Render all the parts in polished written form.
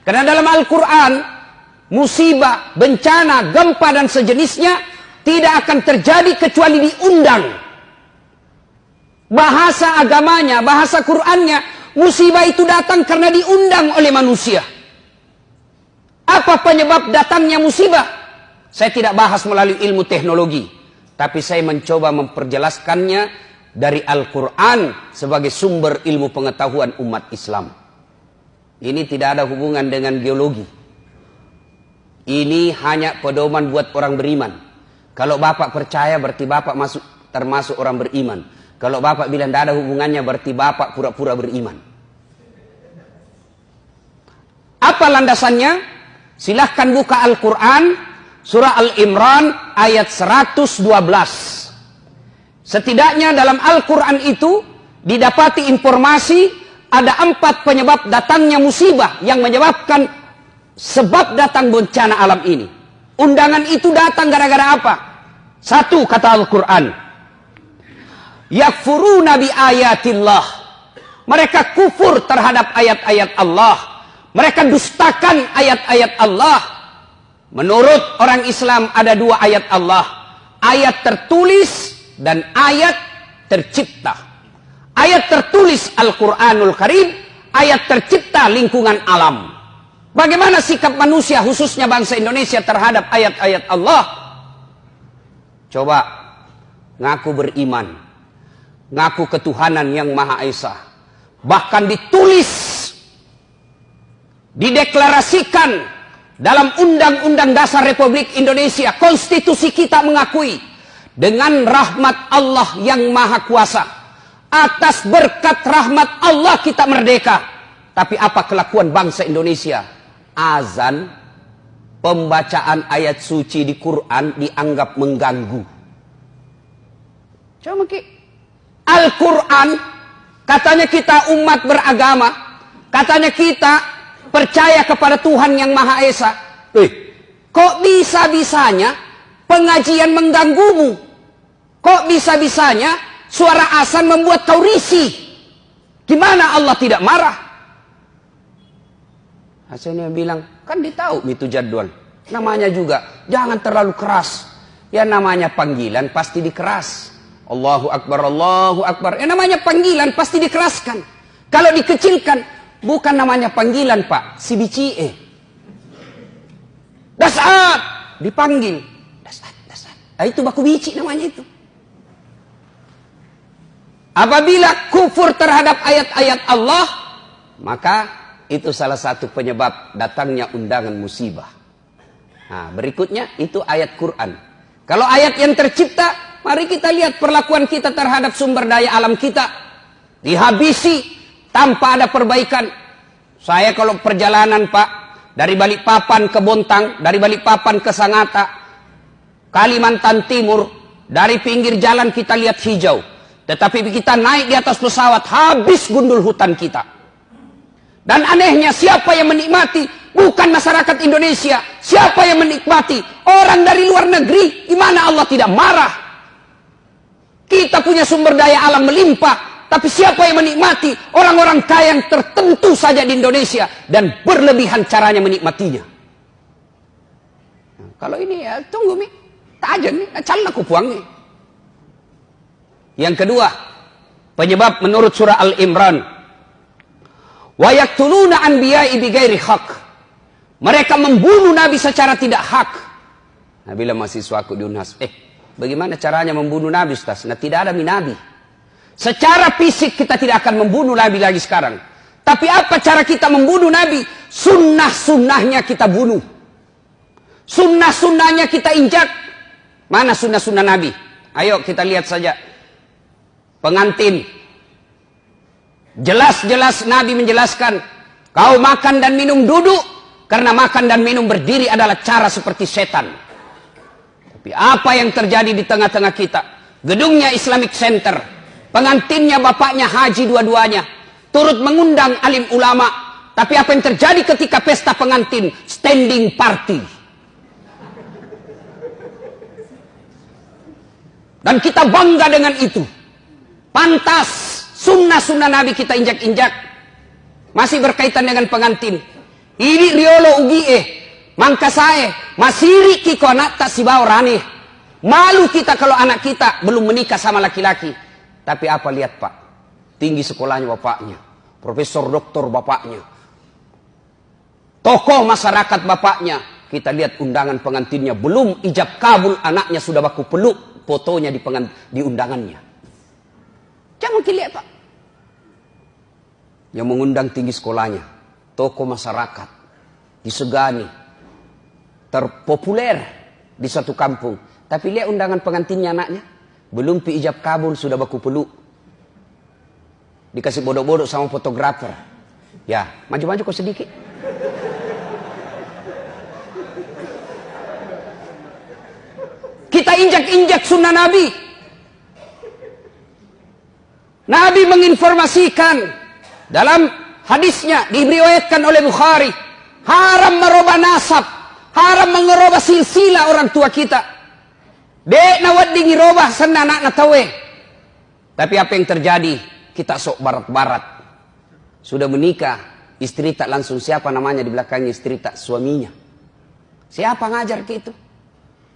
Karena dalam Al-Quran, musibah, bencana, gempa dan sejenisnya tidak akan terjadi kecuali diundang. Bahasa agamanya, bahasa Qur'annya, musibah itu datang karena diundang oleh manusia. Apa penyebab datangnya musibah? Saya tidak bahas melalui ilmu teknologi, tapi saya mencoba memperjelaskannya dari Al-Quran sebagai sumber ilmu pengetahuan umat Islam. Ini tidak ada hubungan dengan geologi. Ini hanya pedoman buat orang beriman. Kalau Bapak percaya berarti Bapak termasuk orang beriman. Kalau Bapak bilang tidak ada hubungannya berarti Bapak pura-pura beriman. Apa landasannya? Silahkan buka Al-Quran, surah Al-Imran ayat 112. Setidaknya dalam Al-Quran itu didapati informasi ada 4 penyebab datangnya musibah yang menyebabkan sebab datang bencana alam ini. Undangan itu datang gara-gara apa? 1, kata Al-Quran, yakfuruna bi ayatillah. Mereka kufur terhadap ayat-ayat Allah. Mereka dustakan ayat-ayat Allah. Menurut orang Islam ada 2 ayat Allah. Ayat tertulis dan ayat tercipta. Ayat tertulis Al-Quranul Karim, ayat tercipta lingkungan alam. Bagaimana sikap manusia khususnya bangsa Indonesia terhadap ayat-ayat Allah? Coba ngaku beriman, ngaku ketuhanan yang Maha Esa. Bahkan ditulis, dideklarasikan dalam Undang-Undang Dasar Republik Indonesia. Konstitusi kita mengakui dengan rahmat Allah yang Maha Kuasa. Atas berkat rahmat Allah kita merdeka. Tapi apa kelakuan bangsa Indonesia? Azan, pembacaan ayat suci di Quran dianggap mengganggu. Coba Al-Quran, katanya kita umat beragama, katanya kita percaya kepada Tuhan yang Maha Esa. Kok bisa-bisanya pengajian mengganggumu? Kok bisa-bisanya suara azan membuat kau risih? Gimana Allah tidak marah? Hasilnya bilang, kan ditahu itu jadwal. Namanya juga, jangan terlalu keras. Ya namanya panggilan pasti dikeras. Allahu Akbar, Allahu Akbar. Ya namanya panggilan pasti dikeraskan. Kalau dikecilkan, bukan namanya panggilan Pak, si bicie. Dasat, dipanggil. Dasat, dasat. Nah, itu baku bici namanya itu. Apabila kufur terhadap ayat-ayat Allah, maka itu salah satu penyebab datangnya undangan musibah. Nah, berikutnya itu ayat Quran. Kalau ayat yang tercipta, mari kita lihat perlakuan kita terhadap sumber daya alam kita. Dihabisi tanpa ada perbaikan. Saya kalau perjalanan Pak, dari Balikpapan ke Bontang, dari Balikpapan ke Sangatta, Kalimantan Timur, dari pinggir jalan kita lihat hijau. Tetapi kita naik di atas pesawat, habis gundul hutan kita. Dan anehnya siapa yang menikmati? Bukan masyarakat Indonesia. Siapa yang menikmati? Orang dari luar negeri. Di mana Allah tidak marah? Kita punya sumber daya alam melimpah. Tapi siapa yang menikmati? Orang-orang kaya yang tertentu saja di Indonesia. Dan berlebihan caranya menikmatinya. Nah, kalau ini ya tunggu mi. Tak aja nih. Calon aku puang nih. Yang kedua. Penyebab menurut surah Al-Imran. Wa yaqtuluna anbiya'i bighairi haq. Mereka membunuh nabi secara tidak hak. Nah, bila mahasiswaku di Unhas, bagaimana caranya membunuh nabi Ustaz? Nah, tidak ada nabi. Secara fisik kita tidak akan membunuh nabi lagi sekarang. Tapi apa cara kita membunuh nabi? Sunnah-sunnahnya kita bunuh. Sunnah-sunnahnya kita injak. Mana sunnah-sunnah nabi? Ayo kita lihat saja. Pengantin. Jelas-jelas Nabi menjelaskan, kau makan dan minum duduk, karena makan dan minum berdiri adalah cara seperti setan. Tapi apa yang terjadi di tengah-tengah kita? Gedungnya Islamic Center, pengantinnya bapaknya haji dua-duanya, turut mengundang alim ulama. Tapi apa yang terjadi ketika pesta pengantin? Standing party. Dan kita bangga dengan itu. Pantas sunnah-sunnah Nabi kita injak-injak. Masih berkaitan dengan pengantin. Ini riolo ugie, mangka saya masiri kiko anak tak si bawa rani. Malu kita kalau anak kita belum menikah sama laki-laki. Tapi apa lihat Pak, tinggi sekolahnya bapaknya, profesor doktor bapaknya, tokoh masyarakat bapaknya. Kita lihat undangan pengantinnya, belum ijab kabul anaknya sudah baku peluk fotonya di undangannya. Jangan dilihat Pak. Yang mengundang tinggi sekolahnya, tokoh masyarakat, disegani, terpopuler di satu kampung. Tapi lihat undangan pengantinnya anaknya, belum pi ijab kabul sudah baku peluk. Dikasih bodoh-bodoh sama fotografer. Ya, maju-maju kok sedikit. Kita injak-injak sunnah Nabi. Nabi menginformasikan dalam hadisnya diriwayatkan oleh Bukhari, haram merubah nasab, haram mengerubah silsilah orang tua kita. Dek nawad dingi robah sana anak natawe. Tapi apa yang terjadi? Kita sok barat-barat. Sudah menikah, istri tak langsung siapa namanya di belakangnya istri tak suaminya. Siapa ngajar ke itu?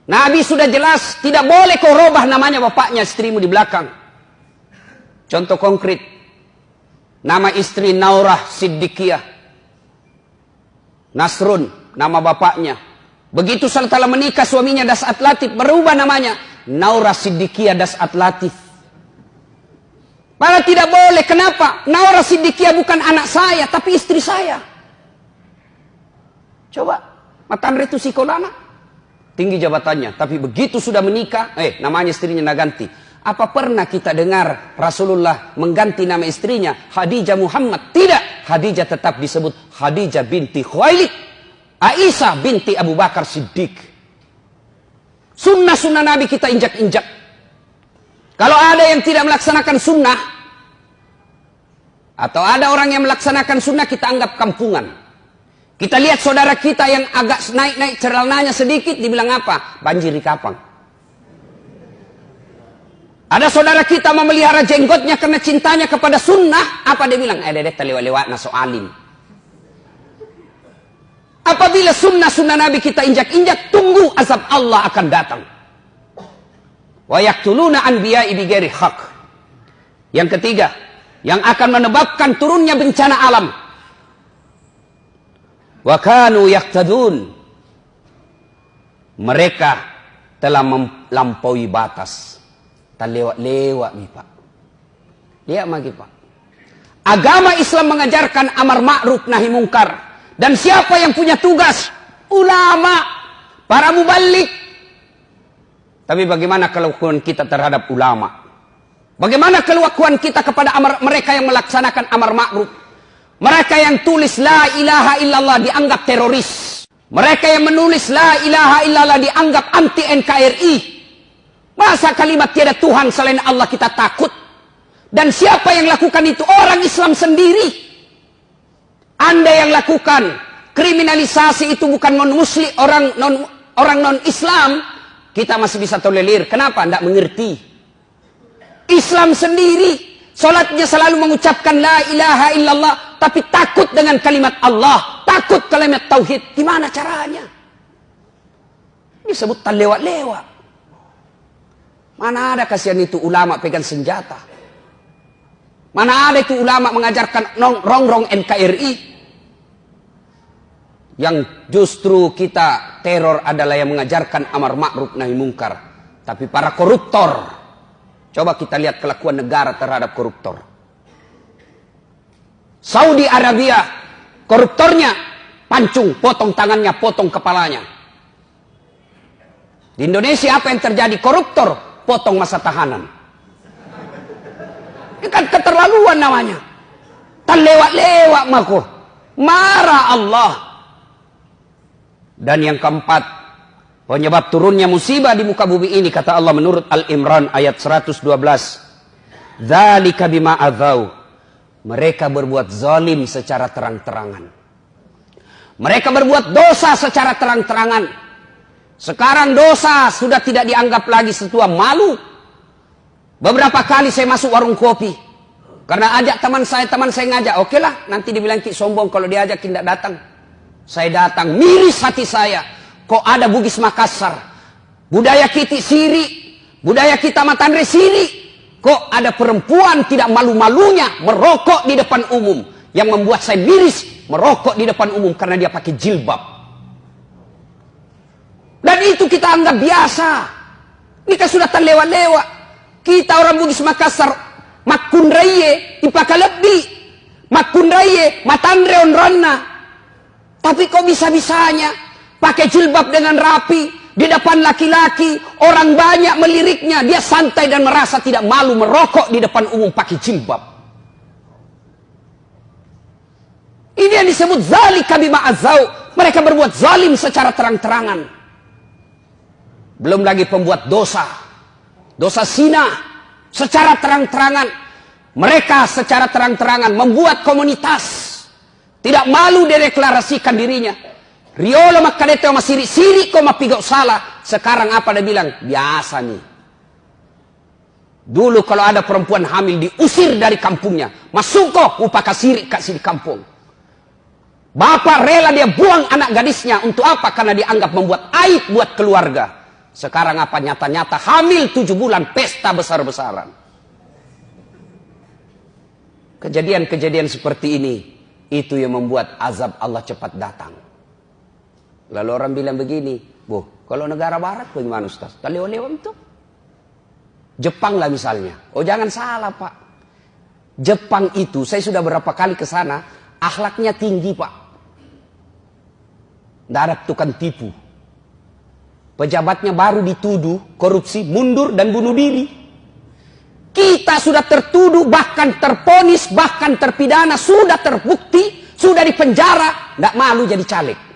Nabi sudah jelas tidak boleh kau robah namanya bapaknya istrimu di belakang. Contoh konkret, nama istri Naurah Siddiqiyah, Nasrun nama bapaknya. Begitu setelah menikah suaminya Das'at Latif, berubah namanya Naurah Siddiqiyah Das'at Latif. Padahal tidak boleh. Kenapa? Naurah Siddiqiyah bukan anak saya, tapi istri saya. Coba, matan itu sikolana. Tinggi jabatannya, tapi begitu sudah menikah, namanya istrinya naganti. Apa pernah kita dengar Rasulullah mengganti nama istrinya Khadijah Muhammad? Tidak, Khadijah tetap disebut Khadijah binti Khuwailid, Aisyah binti Abu Bakar Siddiq. Sunnah-sunnah Nabi kita injak-injak. Kalau ada yang tidak melaksanakan sunnah, atau ada orang yang melaksanakan sunnah, kita anggap kampungan. Kita lihat saudara kita yang agak naik-naik celananya sedikit, dibilang apa? Banjir di kapang. Ada saudara kita memelihara jenggotnya karena cintanya kepada sunnah, apa dia bilang? Dedek terlewat-lewat naso alim. Apabila sunnah-sunnah Nabi kita injak-injak, tunggu azab Allah akan datang. Wa yaqtuluna anbiya'i bighairi haq. Yang ketiga, yang akan menyebabkan turunnya bencana alam. Wa kanu yaqtadun. Mereka telah melampaui batas. Tak lewat-lewat nih Pak. Lihat lagi Pak. Agama Islam mengajarkan amar ma'ruf nahi mungkar. Dan siapa yang punya tugas? Ulama, para muballigh. Tapi bagaimana kelakuan kita terhadap ulama? Bagaimana kelakuan kita kepada mereka yang melaksanakan amar ma'ruf? Mereka yang tulis la ilaha illallah dianggap teroris. Mereka yang menulis la ilaha illallah dianggap anti NKRI. Masa kalimat tiada Tuhan selain Allah kita takut? Dan siapa yang lakukan itu? Orang Islam sendiri. Anda yang lakukan kriminalisasi itu bukan non-muslim, orang non-Islam, kita masih bisa tolerir. Kenapa? Tidak mengerti. Islam sendiri salatnya selalu mengucapkan la ilaha illallah, tapi takut dengan kalimat Allah, takut kalimat tauhid. Gimana caranya? Disebut lewat-lewat. Mana ada kasihan itu ulama pegang senjata? Mana ada itu ulama mengajarkan rongrong NKRI? Yang justru kita teror adalah yang mengajarkan amar ma'ruf nahi mungkar. Tapi para koruptor. Coba kita lihat kelakuan negara terhadap koruptor. Saudi Arabia, koruptornya pancung, potong tangannya, potong kepalanya. Di Indonesia apa yang terjadi? Koruptor, potong masa tahanan. Ini kan keterlaluan namanya. Tak lewat-lewat maku. Marah Allah. Dan yang keempat, penyebab turunnya musibah di muka bumi ini, kata Allah menurut Al-Imran ayat 112. Dzalika bima adzau. Mereka berbuat zalim secara terang-terangan. Mereka berbuat dosa secara terang-terangan. Sekarang dosa sudah tidak dianggap lagi sesuatu malu. Beberapa kali saya masuk warung kopi. Karena ajak teman saya ngajak. Oke lah, nanti dibilang ki sombong kalau diajak tidak datang. Saya datang, miris hati saya. Kok ada Bugis Makassar, budaya kita siri, budaya kita Matandre siri. Kok ada perempuan tidak malu-malunya merokok di depan umum. Yang membuat saya miris, merokok di depan umum karena dia pakai jilbab. Dan itu kita anggap biasa. Ini kan sudah terlewat-lewat. Kita orang Bugis Makassar, makundraye, ipaka lebih. Makundraye, Matandre onronna. Tapi kok bisa-bisanya pakai jilbab dengan rapi di depan laki-laki, orang banyak meliriknya, dia santai dan merasa tidak malu merokok di depan umum pakai jilbab. Ini yang disebut zalika bima azau. Mereka berbuat zalim secara terang-terangan. Belum lagi pembuat dosa, dosa zina secara terang-terangan. Mereka secara terang-terangan membuat komunitas. Tidak malu deklarasikan dirinya. Riolo makadete ma siri ko mapigau salah. Sekarang apa dia bilang? Biasa nih. Dulu kalau ada perempuan hamil diusir dari kampungnya. Masuk kok upaka siri kasih di kampung. Bapak rela dia buang anak gadisnya. Untuk apa? Karena dianggap membuat aib buat keluarga. Sekarang apa? Nyata-nyata hamil 7 bulan. Pesta besar-besaran. Kejadian-kejadian seperti ini. Itu yang membuat azab Allah cepat datang. Lalu orang bilang begini, Bu, kalau negara barat bagaimana Ustaz? Lewat-lewat itu. Jepang lah misalnya. Oh jangan salah Pak. Jepang itu, saya sudah berapa kali ke sana, akhlaknya tinggi Pak. Tidak ada tukang tipu. Pejabatnya baru dituduh korupsi, mundur dan bunuh diri. Kita sudah tertuduh, bahkan terponis, bahkan terpidana, sudah terbukti, sudah dipenjara, tidak malu jadi caleg.